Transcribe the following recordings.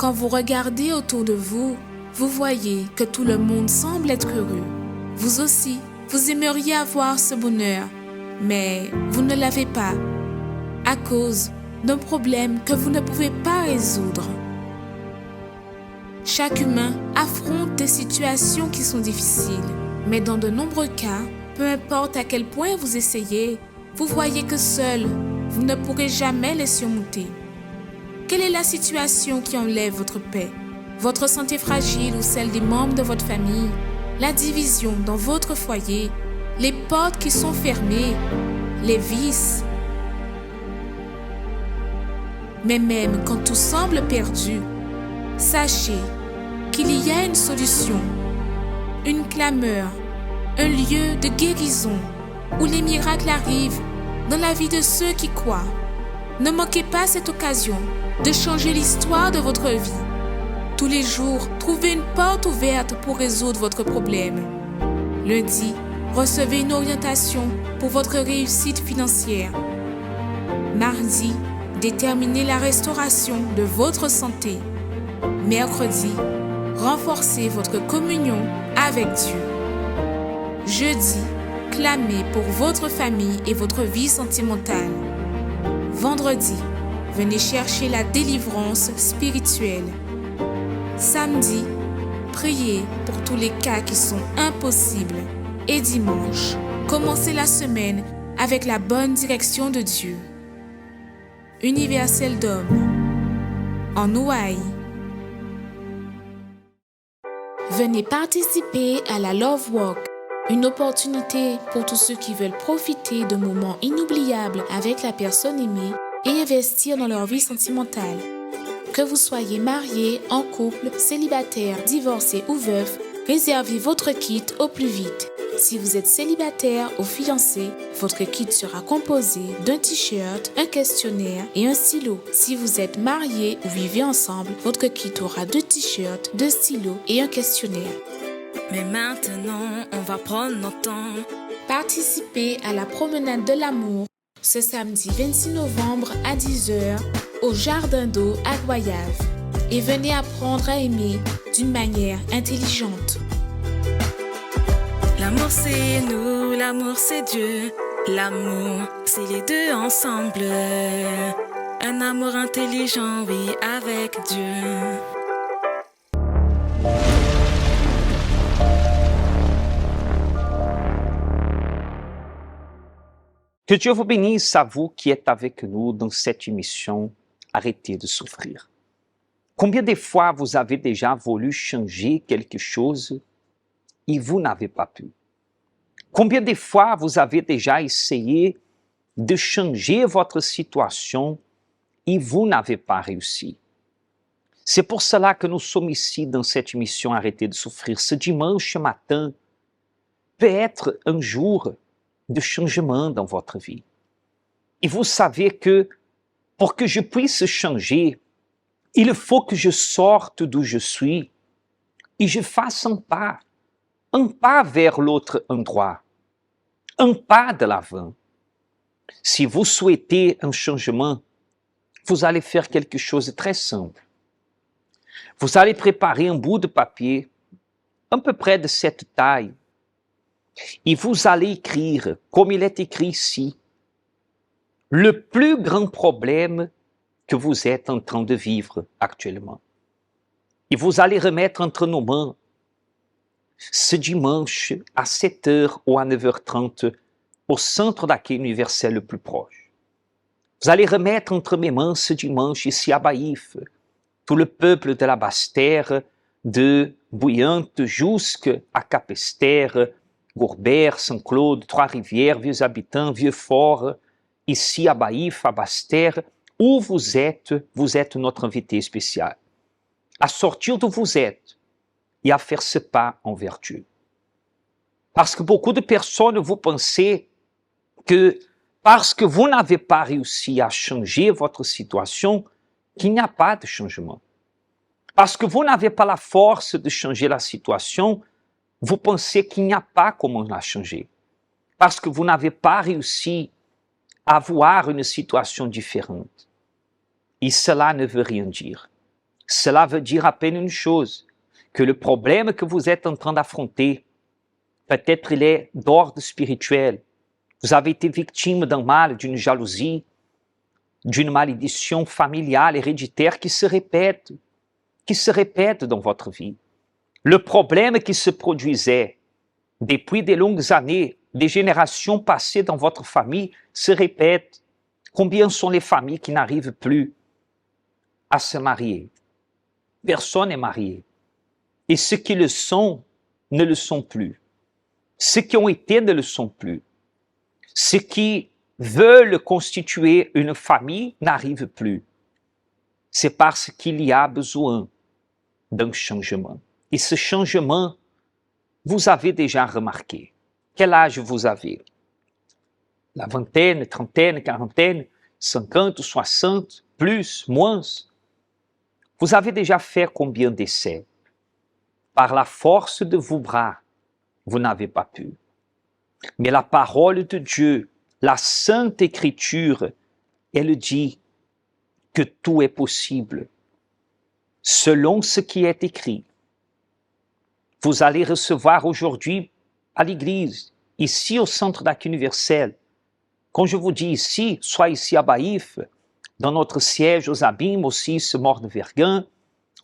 Quand vous regardez autour de vous, vous voyez que tout le monde semble être heureux. Vous aussi, vous aimeriez avoir ce bonheur, mais vous ne l'avez pas à cause d'un problème que vous ne pouvez pas résoudre. Chaque humain affronte des situations qui sont difficiles, mais dans de nombreux cas, peu importe à quel point vous essayez, vous voyez que seul, vous ne pourrez jamais les surmonter. Quelle est la situation qui enlève votre paix? Votre santé fragile ou celle des membres de votre famille? La division dans votre foyer? Les portes qui sont fermées? Les vices? Mais même quand tout semble perdu, sachez qu'il y a une solution, une clameur, un lieu de guérison où les miracles arrivent dans la vie de ceux qui croient. Ne manquez pas cette occasion de changer l'histoire de votre vie. Tous les jours, trouvez une porte ouverte pour résoudre votre problème. Lundi, recevez une orientation pour votre réussite financière. Mardi, déterminez la restauration de votre santé. Mercredi, renforcez votre communion avec Dieu. Jeudi, clamez pour votre famille et votre vie sentimentale. Vendredi, venez chercher la délivrance spirituelle. Samedi, priez pour tous les cas qui sont impossibles. Et dimanche, commencez la semaine avec la bonne direction de Dieu. Universel d'hommes, en Hawaï. Venez participer à la Love Walk, une opportunité pour tous ceux qui veulent profiter de moments inoubliables avec la personne aimée et investir dans leur vie sentimentale. Que vous soyez marié, en couple, célibataire, divorcé ou veuf, réservez votre kit au plus vite. Si vous êtes célibataire ou fiancé, votre kit sera composé d'un t-shirt, un questionnaire et un stylo. Si vous êtes marié ou vivez ensemble, votre kit aura 2 t-shirts, 2 stylos et un questionnaire. Mais maintenant, on va prendre notre temps. Participez à la promenade de l'amour ce samedi 26 novembre à 10h au Jardin d'eau à Goyave et venez apprendre à aimer d'une manière intelligente. L'amour c'est nous, l'amour c'est Dieu. L'amour c'est les deux ensemble. Un amour intelligent, oui, avec Dieu. Que Dieu vous bénisse à vous qui êtes avec nous dans cette émission Arrêtez de souffrir. Combien de fois vous avez déjà voulu changer quelque chose et vous n'avez pas pu? Combien de fois vous avez déjà essayé de changer votre situation et vous n'avez pas réussi? C'est pour cela que nous sommes ici dans cette émission Arrêtez de souffrir. Ce dimanche matin peut être un jour de changement dans votre vie. Et vous savez que pour que je puisse changer, il faut que je sorte d'où je suis et je fasse un pas vers l'autre endroit, un pas de l'avant. Si vous souhaitez un changement, vous allez faire quelque chose de très simple. Vous allez préparer un bout de papier, à peu près de cette taille, et vous allez écrire, comme il est écrit ici, le plus grand problème que vous êtes en train de vivre actuellement. Et vous allez remettre entre nos mains ce dimanche à 7h ou à 9h30 au centre d'accueil universel le plus proche. Vous allez remettre entre mes mains ce dimanche ici à Baïf, tout le peuple de la Basse-Terre, de Bouillante jusqu'à Capesterre, Gourbert, Saint-Claude, Trois-Rivières, Vieux-Habitants, Vieux-Fort, ici à Baïf, à Basse-Terre, où vous êtes notre invité spécial. À sortir d'où vous êtes et à faire ce pas en vertu. Parce que beaucoup de personnes, vous pensez que parce que vous n'avez pas réussi à changer votre situation, qu'il n'y a pas de changement. Parce que vous n'avez pas la force de changer la situation, vous pensez qu'il n'y a pas comment la changer. Parce que vous n'avez pas réussi à voir une situation différente. Et cela ne veut rien dire. Cela veut dire à peine une chose, que le problème que vous êtes en train d'affronter, peut-être il est d'ordre spirituel. Vous avez été victime d'un mal, d'une jalousie, d'une malédiction familiale, héréditaire qui se répète dans votre vie. Le problème qui se produisait depuis des longues années, des générations passées dans votre famille, se répète. Combien sont les familles qui n'arrivent plus à se marier? Personne n'est marié. Et ceux qui le sont, ne le sont plus. Ceux qui ont été ne le sont plus. Ceux qui veulent constituer une famille n'arrivent plus. C'est parce qu'il y a besoin d'un changement. Et ce changement, vous avez déjà remarqué. Quel âge vous avez? La vingtaine, trentaine, quarantaine, 50, 60, plus, moins? Vous avez déjà fait combien d'essais? Par la force de vos bras, vous n'avez pas pu. Mais la parole de Dieu, la Sainte Écriture, elle dit que tout est possible. Selon ce qui est écrit, vous allez recevoir aujourd'hui à l'église, ici au Centre d'accueil universel. Quand je vous dis ici, soit ici à Baïf, dans notre siège aux Abîmes, aussi ce Mort de Verguen,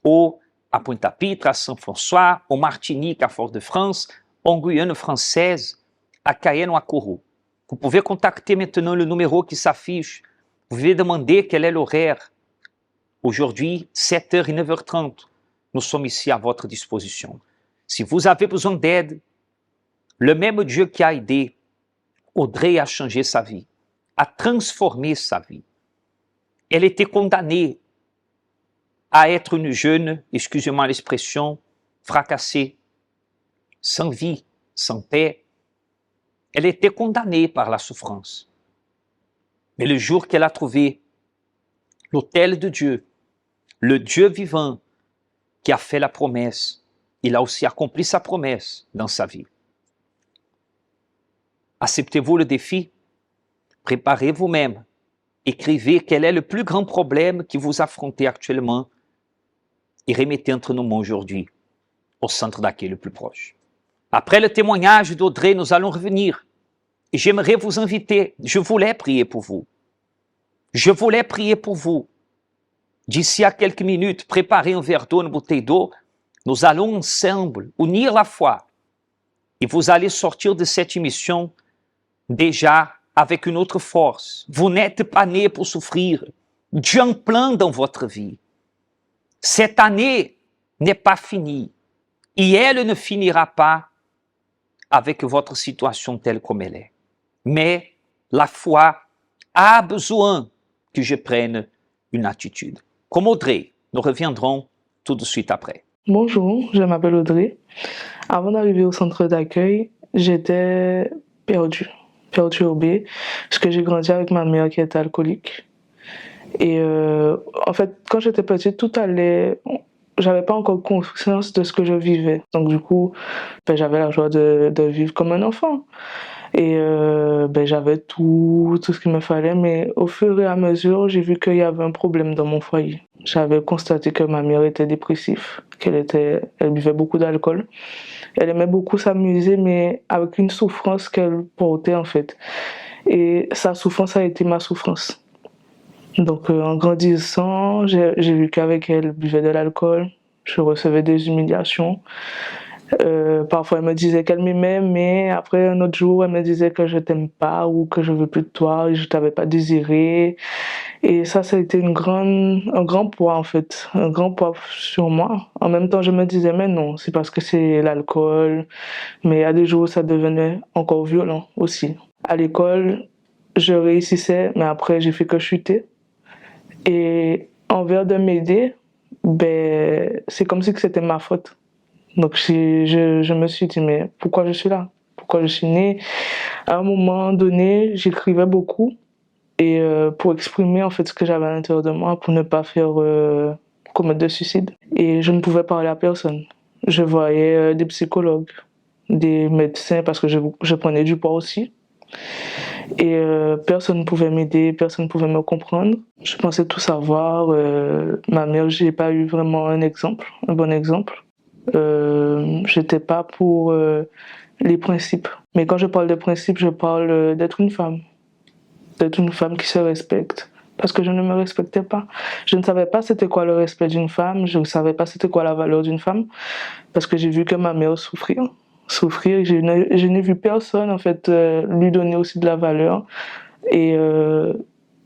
ou à Pointe-à-Pitre, à Saint-François, au Martinique, à Fort-de-France, en Guyane française, à Cayenne ou à Kourou. Vous pouvez contacter maintenant le numéro qui s'affiche. Vous pouvez demander quel est l'horaire. Aujourd'hui, 7h et 9h30, nous sommes ici à votre disposition. Si vous avez besoin d'aide, le même Dieu qui a aidé Audrey à changer sa vie, à transformer sa vie. Elle était condamnée à être une jeune, excusez-moi l'expression, fracassée, sans vie, sans paix. Elle était condamnée par la souffrance. Mais le jour qu'elle a trouvé l'autel de Dieu, le Dieu vivant qui a fait la promesse, il a aussi accompli sa promesse dans sa vie. Acceptez-vous le défi? Préparez vous-même. Écrivez quel est le plus grand problème que vous affrontez actuellement et remettez entre nos mains aujourd'hui au centre d'accueil le plus proche. Après le témoignage d'Audrey, nous allons revenir. Et j'aimerais vous inviter, je voulais prier pour vous. Je voulais prier pour vous. D'ici à quelques minutes, préparez un verre d'eau, une bouteille d'eau. Nous allons ensemble unir la foi. Et vous allez sortir de cette émission déjà avec une autre force. Vous n'êtes pas né pour souffrir. Dieu a un plan dans votre vie. Cette année n'est pas finie. Et elle ne finira pas avec votre situation telle comme elle est. Mais la foi a besoin que je prenne une attitude. Comme Audrey, nous reviendrons tout de suite après. Bonjour, je m'appelle Audrey. Avant d'arriver au centre d'accueil, j'étais perturbée, parce que j'ai grandi avec ma mère qui était alcoolique. Et en fait, quand j'étais petite, tout allait... J'avais pas encore conscience de ce que je vivais. Donc du coup, j'avais la joie de vivre comme un enfant. Et j'avais tout ce qu'il me fallait. Mais au fur et à mesure, j'ai vu qu'il y avait un problème dans mon foyer. J'avais constaté que ma mère était dépressive, elle buvait beaucoup d'alcool. Elle aimait beaucoup s'amuser, mais avec une souffrance qu'elle portait en fait. Et sa souffrance a été ma souffrance. Donc en grandissant, j'ai vu qu'avec elle, elle buvait de l'alcool, je recevais des humiliations. Parfois elle me disait qu'elle m'aimait, mais après un autre jour elle me disait que je t'aime pas ou que je veux plus de toi et je t'avais pas désiré. Et ça a été un grand poids en fait, un grand poids sur moi. En même temps je me disais mais non, c'est parce que c'est l'alcool. Mais à des jours ça devenait encore violent aussi. À l'école, je réussissais, mais après j'ai fait que chuter. Et envers de m'aider, c'est comme si c'était ma faute. Donc je me suis dit, mais pourquoi je suis là? Pourquoi je suis née? À un moment donné, j'écrivais beaucoup et pour exprimer en fait ce que j'avais à l'intérieur de moi, pour ne pas faire commettre de suicide. Et je ne pouvais parler à personne. Je voyais des psychologues, des médecins parce que je prenais du poids aussi. Et personne ne pouvait m'aider, personne ne pouvait me comprendre. Je pensais tout savoir. Ma mère, j'ai pas eu vraiment un bon exemple. J'étais pas pour les principes. Mais quand je parle de principes, je parle d'être une femme qui se respecte. Parce que je ne me respectais pas. Je ne savais pas c'était quoi le respect d'une femme, je ne savais pas c'était quoi la valeur d'une femme, parce que j'ai vu que ma mère souffrir. Je n'ai vu personne en fait lui donner aussi de la valeur. Et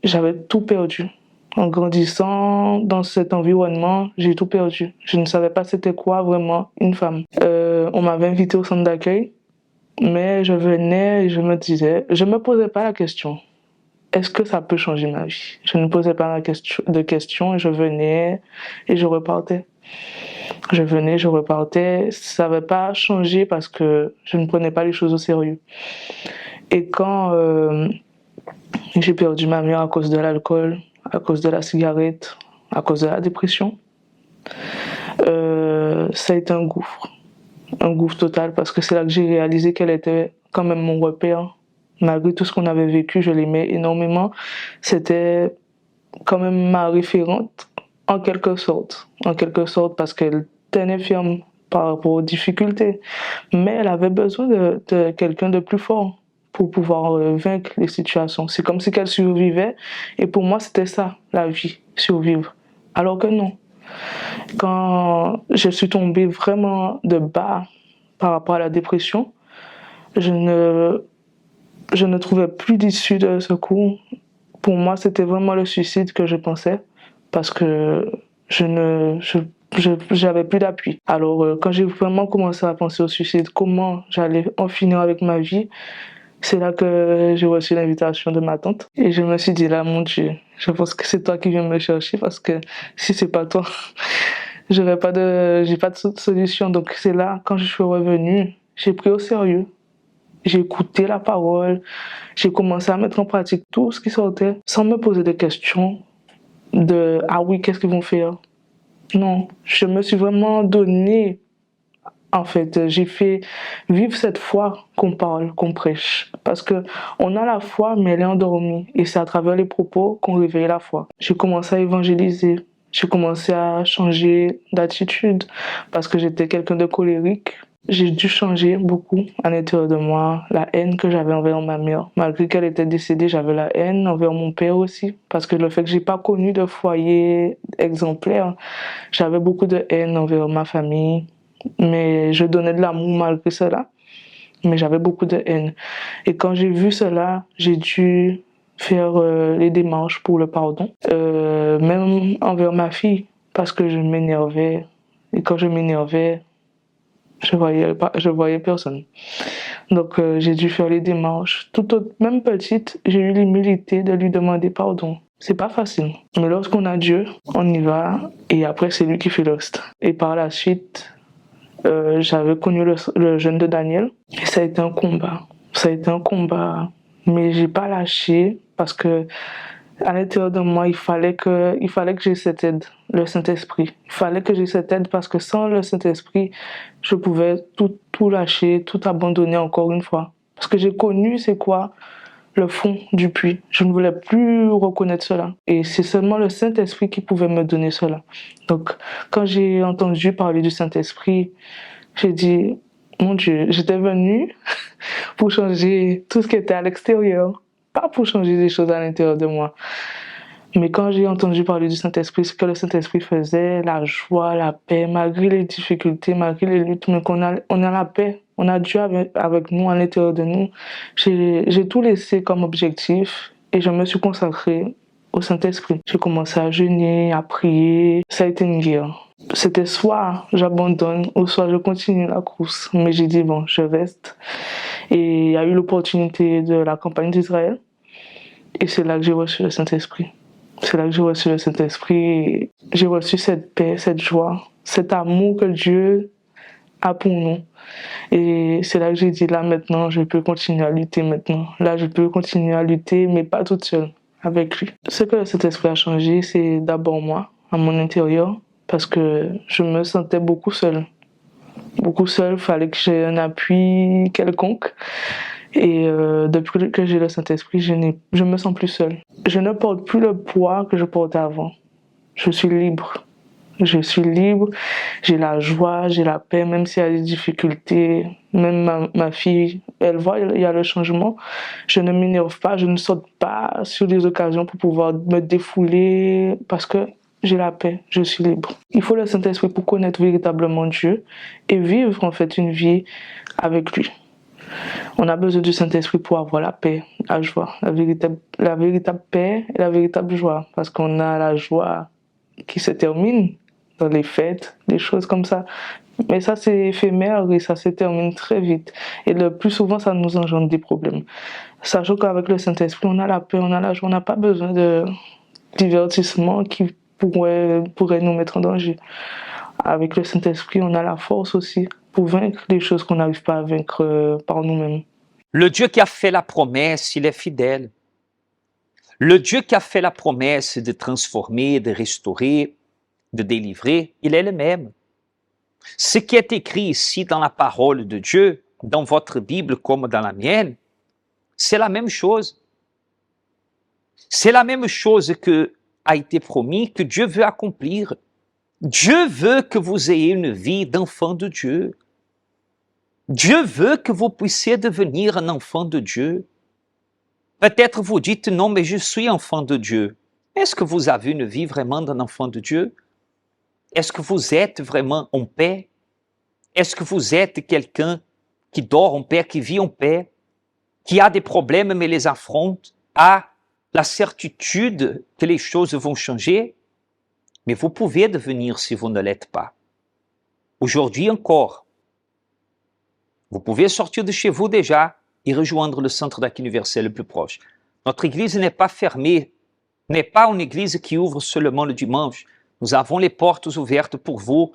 j'avais tout perdu. En grandissant dans cet environnement, j'ai tout perdu. Je ne savais pas c'était quoi vraiment une femme. On m'avait invité au centre d'accueil, mais je venais et je me posais pas la question. Est-ce que ça peut changer ma vie? Je ne posais pas de questions, je venais et je repartais. Je venais, je repartais. Ça n'avait pas changé parce que je ne prenais pas les choses au sérieux. Et quand j'ai perdu ma mère à cause de l'alcool, à cause de la cigarette, à cause de la dépression, ça a été un gouffre total, parce que c'est là que j'ai réalisé qu'elle était quand même mon repère. Malgré tout ce qu'on avait vécu, je l'aimais énormément. C'était quand même ma référente, en quelque sorte, parce qu'elle tenait ferme par rapport aux difficultés. Mais elle avait besoin de quelqu'un de plus fort pour pouvoir vaincre les situations. C'est comme si qu'elle survivait, et pour moi, c'était ça, la vie, survivre. Alors que non. Quand je suis tombée vraiment de bas par rapport à la dépression, je ne trouvais plus d'issue de secours. Pour moi, c'était vraiment le suicide que je pensais, parce que j'avais plus d'appui. Alors, quand j'ai vraiment commencé à penser au suicide, comment j'allais en finir avec ma vie, c'est là que j'ai reçu l'invitation de ma tante. Et je me suis dit, là, mon Dieu, je pense que c'est toi qui viens me chercher, parce que si c'est pas toi, j'ai pas de solution. Donc, c'est là, quand je suis revenue, j'ai pris au sérieux. J'ai écouté la parole, j'ai commencé à mettre en pratique tout ce qui sortait, sans me poser de questions de « ah oui, qu'est-ce qu'ils vont faire ?» Non, je me suis vraiment donné, en fait, j'ai fait vivre cette foi qu'on parle, qu'on prêche. Parce qu'on a la foi, mais elle est endormie, et c'est à travers les propos qu'on réveille la foi. J'ai commencé à évangéliser, j'ai commencé à changer d'attitude, parce que j'étais quelqu'un de colérique. J'ai dû changer beaucoup à l'intérieur de moi. La haine que j'avais envers ma mère, malgré qu'elle était décédée, j'avais la haine envers mon père aussi, parce que le fait que j'ai pas connu de foyer exemplaire, j'avais beaucoup de haine envers ma famille, mais je donnais de l'amour malgré cela, mais j'avais beaucoup de haine. Et quand j'ai vu cela, j'ai dû faire les démarches pour le pardon, même envers ma fille, parce que je m'énervais, et quand je m'énervais, je voyais personne. Donc j'ai dû faire les démarches. Même petite, j'ai eu l'humilité de lui demander pardon. C'est pas facile. Mais lorsqu'on a Dieu, on y va, et après c'est lui qui fait le reste. Et par la suite, j'avais connu le jeûne de Daniel, et ça a été un combat. Ça a été un combat, mais j'ai pas lâché, parce que à l'intérieur de moi, il fallait que j'ai cette aide, le Saint-Esprit. Il fallait que j'ai cette aide, parce que sans le Saint-Esprit, je pouvais tout lâcher, tout abandonner encore une fois. Parce que j'ai connu c'est quoi le fond du puits. Je ne voulais plus reconnaître cela. Et c'est seulement le Saint-Esprit qui pouvait me donner cela. Donc, quand j'ai entendu parler du Saint-Esprit, j'ai dit, mon Dieu, j'étais venue pour changer tout ce qui était à l'extérieur, pas pour changer des choses à l'intérieur de moi. Mais quand j'ai entendu parler du Saint-Esprit, ce que le Saint-Esprit faisait, la joie, la paix, malgré les difficultés, malgré les luttes, mais on a la paix, on a Dieu avec nous, à l'intérieur de nous. J'ai tout laissé comme objectif, et je me suis consacrée au Saint-Esprit. J'ai commencé à jeûner, à prier. Ça a été une guerre. C'était soit j'abandonne, ou soit je continue la course. Mais j'ai dit, bon, je reste. Et il y a eu l'opportunité de la campagne d'Israël. Et c'est là que j'ai reçu le Saint-Esprit. C'est là que j'ai reçu le Saint-Esprit. J'ai reçu cette paix, cette joie, cet amour que Dieu a pour nous. Et c'est là que j'ai dit, là maintenant, je peux continuer à lutter maintenant. Là, je peux continuer à lutter, mais pas toute seule, avec lui. Ce que le Saint-Esprit a changé, c'est d'abord moi, à mon intérieur, parce que je me sentais beaucoup seule. Beaucoup seule, il fallait que j'aie un appui quelconque. Et depuis que j'ai le Saint-Esprit, je me sens plus seule. Je ne porte plus le poids que je portais avant. Je suis libre. Je suis libre, j'ai la joie, j'ai la paix, même s'il y a des difficultés. Même ma fille, elle voit, il y a le changement. Je ne m'énerve pas, je ne saute pas sur des occasions pour pouvoir me défouler parce que j'ai la paix, je suis libre. Il faut le Saint-Esprit pour connaître véritablement Dieu et vivre en fait une vie avec lui. On a besoin du Saint-Esprit pour avoir la paix, la joie, la véritable paix et la véritable joie. Parce qu'on a la joie qui se termine dans les fêtes, des choses comme ça. Mais ça, c'est éphémère et ça se termine très vite. Et le plus souvent, ça nous engendre des problèmes. Sachant qu'avec le Saint-Esprit, on a la paix, on a la joie, on n'a pas besoin de divertissement qui pourrait nous mettre en danger. Avec le Saint-Esprit, on a la force aussi pour vaincre les choses qu'on n'arrive pas à vaincre par nous-mêmes. Le Dieu qui a fait la promesse, il est fidèle. Le Dieu qui a fait la promesse de transformer, de restaurer, de délivrer, il est le même. Ce qui est écrit ici dans la parole de Dieu, dans votre Bible comme dans la mienne, c'est la même chose. C'est la même chose que a été promis, que Dieu veut accomplir. Dieu veut que vous ayez une vie d'enfant de Dieu. Dieu veut que vous puissiez devenir un enfant de Dieu. Peut-être vous dites, non, mais je suis enfant de Dieu. Est-ce que vous avez une vie vraiment d'un enfant de Dieu? Est-ce que vous êtes vraiment en paix? Est-ce que vous êtes quelqu'un qui dort en paix, qui vit en paix, qui a des problèmes mais les affronte, a la certitude que les choses vont changer? Mais vous pouvez devenir si vous ne l'êtes pas. Aujourd'hui encore, vous pouvez sortir de chez vous déjà et rejoindre le centre d'accueil universel le plus proche. Notre église n'est pas fermée, n'est pas une église qui ouvre seulement le dimanche. Nous avons les portes ouvertes pour vous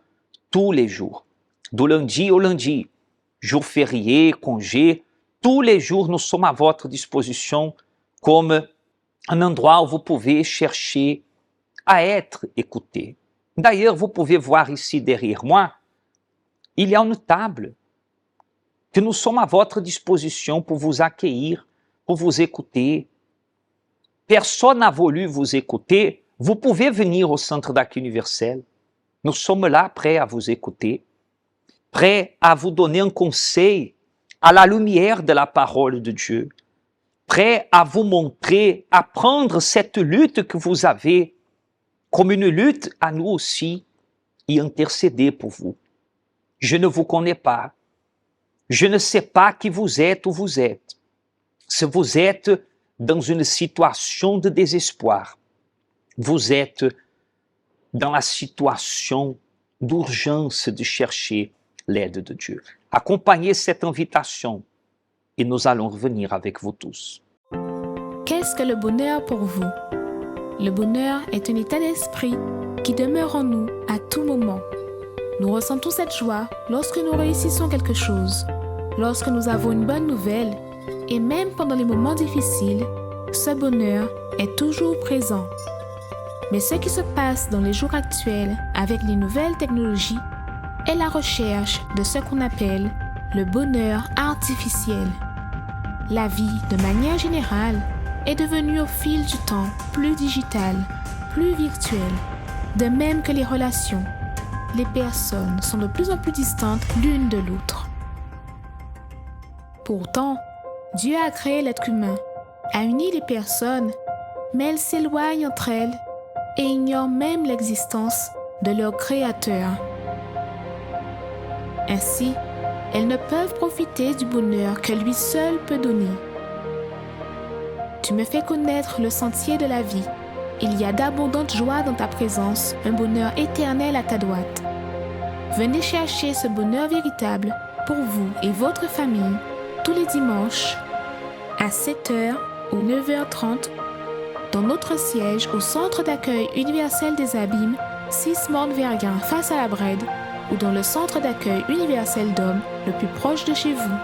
tous les jours, du lundi au lundi, jour férié, congé, tous les jours nous sommes à votre disposition comme un endroit où vous pouvez chercher à être écouté. D'ailleurs, vous pouvez voir ici derrière moi, il y a une table que nous sommes à votre disposition pour vous accueillir, pour vous écouter. Personne n'a voulu vous écouter, vous pouvez venir au centre d'accueil universel. Nous sommes là prêts à vous écouter, prêts à vous donner un conseil à la lumière de la parole de Dieu, prêts à vous montrer, à prendre cette lutte que vous avez comme une lutte à nous aussi et intercéder pour vous. Je ne vous connais pas. Je ne sais pas qui vous êtes ou vous êtes. Si vous êtes dans une situation de désespoir, vous êtes dans la situation d'urgence de chercher l'aide de Dieu. Accompagnez cette invitation et nous allons revenir avec vous tous. Qu'est-ce que le bonheur pour vous? Le bonheur est un état d'esprit qui demeure en nous à tout moment. Nous ressentons cette joie lorsque nous réussissons quelque chose, lorsque nous avons une bonne nouvelle, et même pendant les moments difficiles, ce bonheur est toujours présent. Mais ce qui se passe dans les jours actuels avec les nouvelles technologies est la recherche de ce qu'on appelle le bonheur artificiel. La vie, de manière générale, est devenue au fil du temps plus digitale, plus virtuelle, de même que les relations. Les personnes sont de plus en plus distantes l'une de l'autre. Pourtant, Dieu a créé l'être humain, a uni les personnes, mais elles s'éloignent entre elles et ignorent même l'existence de leur Créateur. Ainsi, elles ne peuvent profiter du bonheur que lui seul peut donner. Tu me fais connaître le sentier de la vie. Il y a d'abondantes joies dans ta présence, un bonheur éternel à ta droite. Venez chercher ce bonheur véritable pour vous et votre famille tous les dimanches à 7h ou 9h30 dans notre siège au Centre d'accueil universel des Abîmes, 6 Morne-Verguin face à la Brède, ou dans le Centre d'accueil universel d'hommes le plus proche de chez vous.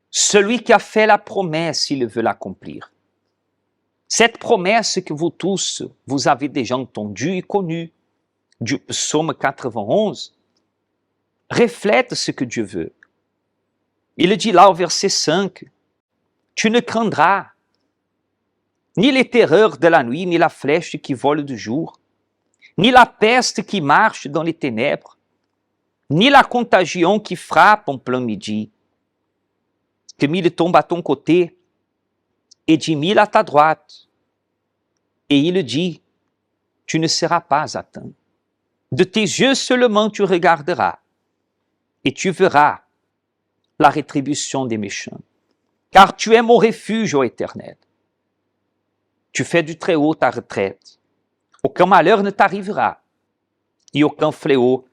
Celui qui a fait la promesse, il veut l'accomplir. Cette promesse que vous tous, vous avez déjà entendue et connue, du psaume 91, reflète ce que Dieu veut. Il dit là au verset 5, « Tu ne craindras ni les terreurs de la nuit, ni la flèche qui vole de jour, ni la peste qui marche dans les ténèbres, ni la contagion qui frappe en plein midi. Que 1000 tombent à ton côté et 10 000 à ta droite. » Et il dit, « Tu ne seras pas atteint. De tes yeux seulement tu regarderas et tu verras la rétribution des méchants. Car tu es mon refuge, ô Éternel. Tu fais du Très-Haut ta retraite. Aucun malheur ne t'arrivera et aucun fléau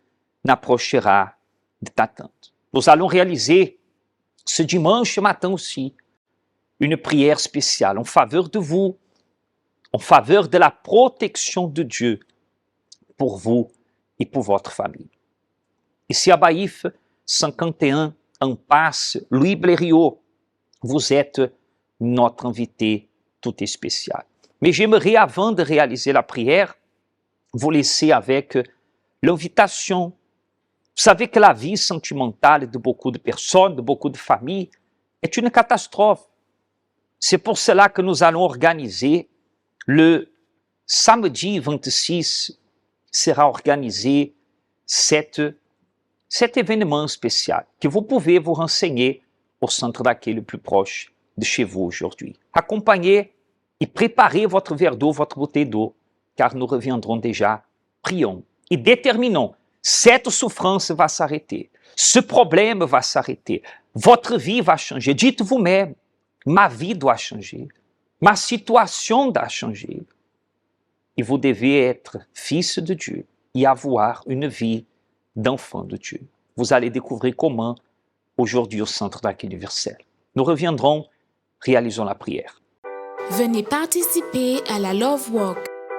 n'approchera de ta tente. » Nous allons réaliser ce dimanche matin aussi une prière spéciale en faveur de vous, en faveur de la protection de Dieu pour vous et pour votre famille. Ici à Baïf 51, en Passe, Louis Blériot, vous êtes notre invité tout est spécial. Mais j'aimerais, avant de réaliser la prière, vous laisser avec l'invitation. Vous savez que la vie sentimentale de beaucoup de personnes, de beaucoup de familles, est une catastrophe. C'est pour cela que nous allons organiser le samedi 26, sera organisé cet événement spécial que vous pouvez vous renseigner au centre d'accueil le plus proche de chez vous aujourd'hui. Accompagnez et préparez votre verre d'eau, votre bouteille d'eau, car nous reviendrons déjà. Prions et déterminons. Cette souffrance va s'arrêter. Ce problème va s'arrêter. Votre vie va changer. Dites vous-même, ma vie doit changer. Ma situation doit changer. Et vous devez être fils de Dieu et avoir une vie d'enfant de Dieu. Vous allez découvrir comment aujourd'hui au centre d'accueil universel. Nous reviendrons, réalisons la prière. Venez participer à la Love Walk,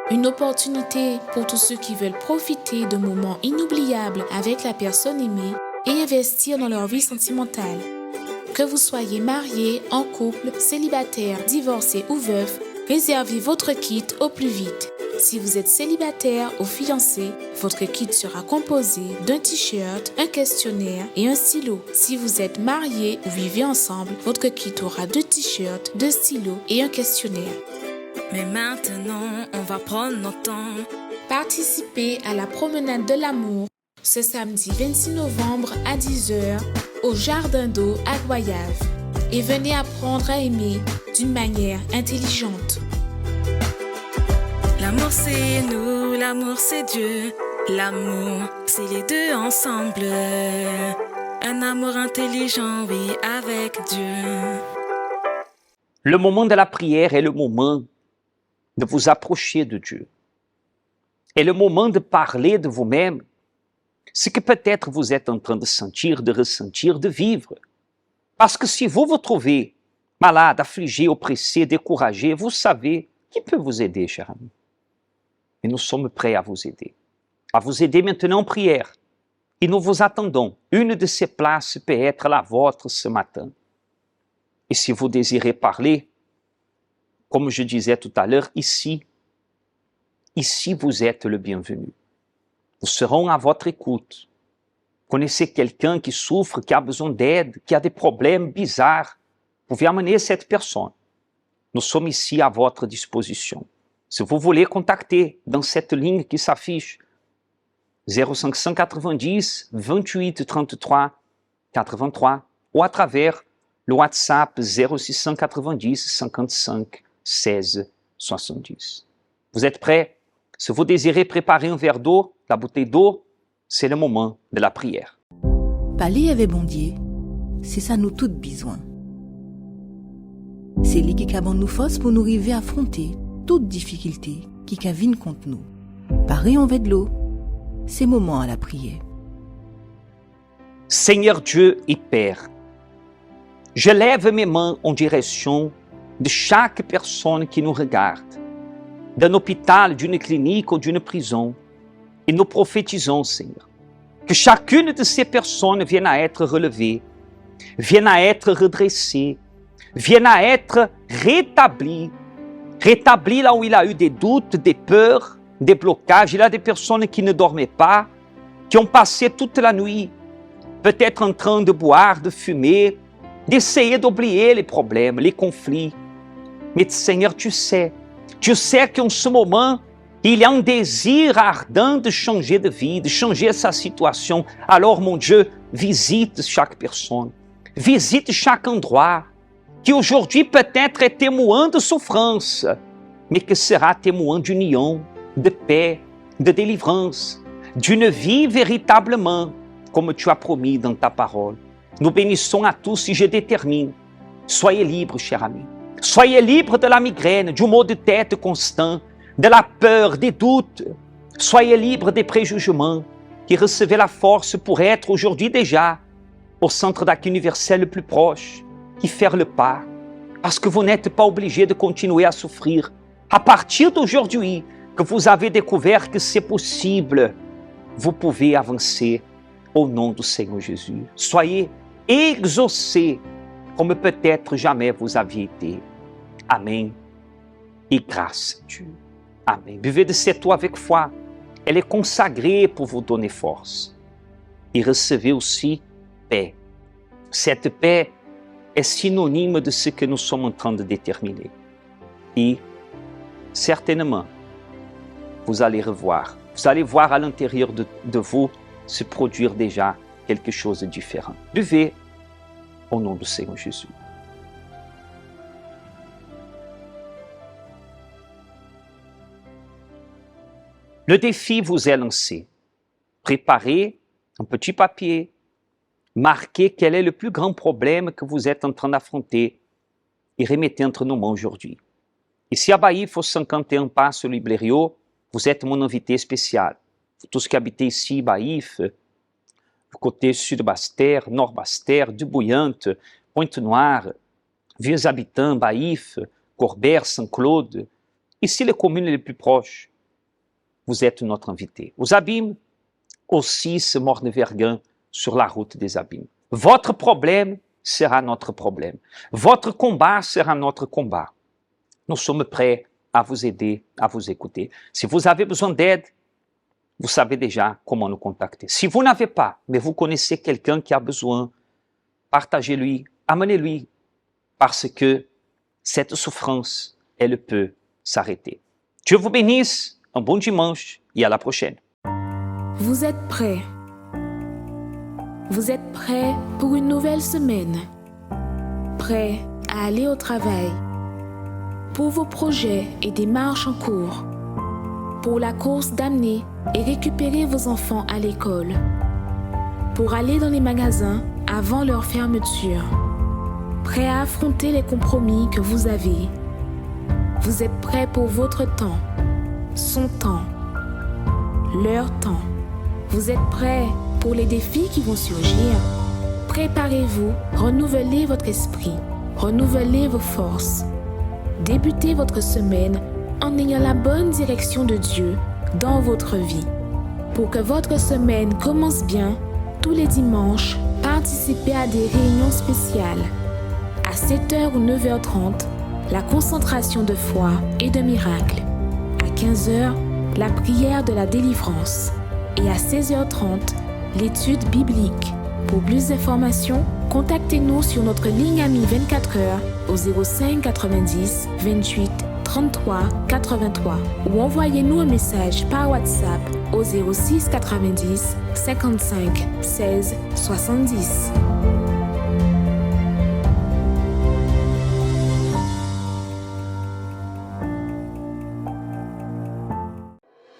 une opportunité pour tous ceux qui veulent profiter de moments inoubliables avec la personne aimée et investir dans leur vie sentimentale. Que vous soyez marié, en couple, célibataire, divorcé ou veuf, réservez votre kit au plus vite. Si vous êtes célibataire ou fiancé, votre kit sera composé d'un t-shirt, un questionnaire et un stylo. Si vous êtes marié ou vivez ensemble, votre kit aura 2 t-shirts, 2 stylos et un questionnaire. Mais maintenant, on va prendre notre temps. Participez à la promenade de l'amour ce samedi 26 novembre à 10h au Jardin d'eau à Goyave et venez apprendre à aimer d'une manière intelligente. L'amour c'est nous, l'amour c'est Dieu. L'amour, c'est les deux ensemble. Un amour intelligent, oui, avec Dieu. Le moment de la prière est le moment de vous approcher de Dieu. Et le moment de parler de vous-même, ce que peut-être vous êtes en train de sentir, de ressentir, de vivre. Parce que si vous vous trouvez malade, affligé, oppressé, découragé, vous savez qui peut vous aider, cher ami. Et nous sommes prêts à vous aider maintenant en prière. Et nous vous attendons. Une de ces places peut être la vôtre ce matin. Et si vous désirez parler, comme je disais tout à l'heure, ici vous êtes le bienvenu. Nous serons à votre écoute. Connaissez quelqu'un qui souffre, qui a besoin d'aide, qui a des problèmes bizarres, vous pouvez amener cette personne. Nous sommes ici à votre disposition. Si vous voulez contacter dans cette ligne qui s'affiche, 0590 28 33 83 ou à travers le WhatsApp 0690 55 16 70. Vous êtes prêts? Si vous désirez préparer un verre d'eau, la bouteille d'eau, c'est le moment de la prière. Parler avec bon Dieu, c'est ça nous toutes besoin. C'est lui qui a nous force pour nous arriver à affronter toute difficulté qui vienne contre nous. Pareil en de l'eau, c'est moment à la prière. Seigneur Dieu et Père, je lève mes mains en direction de chaque personne qui nous regarde, d'un hôpital, d'une clinique ou d'une prison, et nous prophétisons, Seigneur, que chacune de ces personnes vienne à être relevée, vienne à être redressée, vienne à être rétablie là où il a eu des doutes, des peurs, des blocages. Il y a des personnes qui ne dormaient pas, qui ont passé toute la nuit, peut-être en train de boire, de fumer, d'essayer d'oublier les problèmes, les conflits. Mais Seigneur, tu sais qu'en ce moment, il y a un désir ardent de changer de vie, de changer sa situation. Alors, mon Dieu, visite chaque personne, visite chaque endroit, qui aujourd'hui peut-être est témoin de souffrance, mais que sera témoin d'union, de paix, de délivrance, d'une vie véritablement, comme tu as promis dans ta parole. Nous bénissons à tous et je détermine, soyez libres, chers amis. Soyez libres de la migraine, du maux de tête constant, de la peur, des doutes. Soyez libres des préjugements et recevez la force pour être aujourd'hui déjà au centre d'accueil universel le plus proche et faire le pas. Parce que vous n'êtes pas obligés de continuer à souffrir. À partir d'aujourd'hui, que vous avez découvert que c'est possible, vous pouvez avancer au nom du Seigneur Jésus. Soyez exaucés comme peut-être jamais vous aviez été. Amen. Et grâce à Dieu. Amen. Buvez de cette eau avec foi. Elle est consacrée pour vous donner force. Et recevez aussi paix. Cette paix est synonyme de ce que nous sommes en train de déterminer. Et certainement, vous allez voir à l'intérieur de vous se produire déjà quelque chose de différent. Buvez au nom du Seigneur Jésus. Le défi vous est lancé. Préparez un petit papier, marquez quel est le plus grand problème que vous êtes en train d'affronter et remettez entre nos mains aujourd'hui. Ici à Baïf, au 51 pas sur Libério, vous êtes mon invité spécial. Vous tous qui habitez ici, Baïf, du côté sud Basse-Terre, nord Basse-Terre, Dubouillante, Pointe-Noire, vieux habitants, Baïf, Corbert, Saint-Claude, ici les communes les plus proches, vous êtes notre invité. Aux Abîmes, aussi ce Morne-Verguin sur la route des Abîmes. Votre problème sera notre problème. Votre combat sera notre combat. Nous sommes prêts à vous aider, à vous écouter. Si vous avez besoin d'aide, vous savez déjà comment nous contacter. Si vous n'avez pas, mais vous connaissez quelqu'un qui a besoin, partagez-lui, amenez-lui, parce que cette souffrance, elle peut s'arrêter. Dieu vous bénisse, un bon dimanche et à la prochaine. Vous êtes prêts? Vous êtes prêts pour une nouvelle semaine? Prêts à aller au travail? Pour vos projets et démarches en cours? Pour la course d'amener et récupérer vos enfants à l'école? Pour aller dans les magasins avant leur fermeture? Prêts à affronter les compromis que vous avez? Vous êtes prêts pour votre temps, son temps, leur temps? Vous êtes prêts pour les défis qui vont surgir? Préparez-vous, renouvelez votre esprit, renouvelez vos forces. Débutez votre semaine en ayant la bonne direction de Dieu dans votre vie. Pour que votre semaine commence bien, tous les dimanches, participez à des réunions spéciales. À 7h ou 9h30, la concentration de foi et de miracles. À 15h, la prière de la délivrance. Et à 16h30, l'étude biblique. Pour plus d'informations, contactez-nous sur notre ligne amie 24h au 05 90 28 33 83 ou envoyez-nous un message par WhatsApp au 06 90 55 16 70.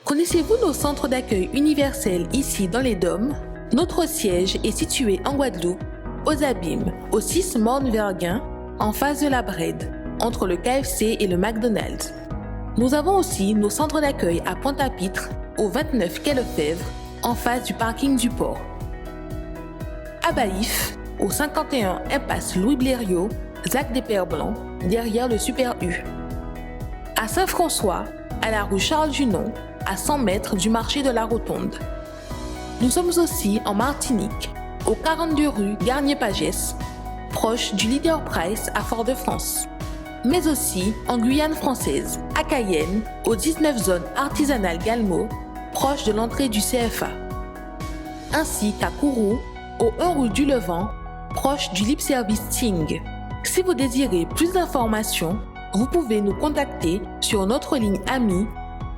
Connaissez-vous nos centres d'accueil universels ici dans les Dômes? Notre siège est situé en Guadeloupe, aux Abîmes, au 6 Morne-Verguin, en face de la Brède, entre le KFC et le McDonald's. Nous avons aussi nos centres d'accueil à Pointe-à-Pitre, au 29 quai Lefebvre, en face du parking du port. À Baïf, au 51 impasse Louis Blériot, Zac des Pères Blancs, derrière le Super U. À Saint-François, à la rue Charles Junon, à 100 mètres du marché de la Rotonde. Nous sommes aussi en Martinique, au 42 rue Garnier-Pagès, proche du Leader Price à Fort-de-France. Mais aussi en Guyane française, à Cayenne, au 19 zone artisanale Galmo, proche de l'entrée du CFA. Ainsi qu'à Kourou, au 1 rue du Levant, proche du libre service Ting. Si vous désirez plus d'informations, vous pouvez nous contacter sur notre ligne amie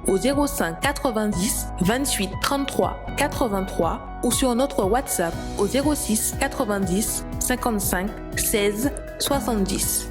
au 05 90 28 33 83 ou sur notre WhatsApp au 06 90 55 16 70.